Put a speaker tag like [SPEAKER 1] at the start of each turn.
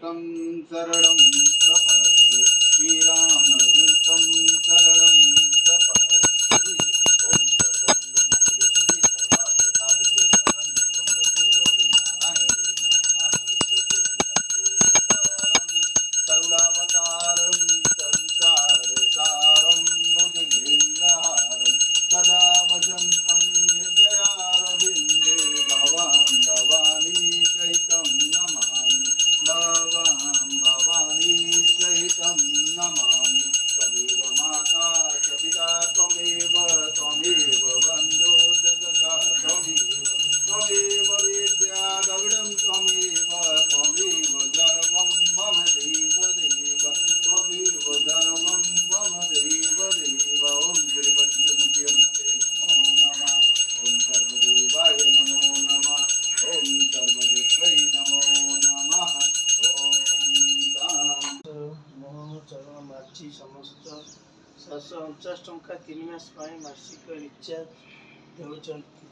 [SPEAKER 1] रामदूतं शरणं प्रपद्ये श्रीरामदूतं शरणं प्रपद्ये। ओम सर्वमंगलमंगले शिवे सर्वार्थसाधिके शरण्ये त्र्यंबके गौरी नारायणी नमोस्तुते। करुणावतारं संसारसारं भुजगेन्द्रहारं सदा भजन्तं हृदयारविन्दे भवां भवानी सहितं नमामि भवानी सहितं नमामि। त्वमेव माता च पिता त्वमेव बन्धो च सखा त्वमेव विद्या द्रविडं त्वमेव सर्वं मम देव त्वमेव धर्मं मम देव। ओम श्री पंचमुखी नमो नमः। ओम सर्वदेवाय नमो नमः। ओम सर्वदेवै नमो नमः। ओम शांत मोह चरण माची समस्त 749 ଟଙ୍କା 3 ମାସ ପାଇଁ ମାସିକ ରିଚାର୍ଜ ଦେଉଛନ୍ତି।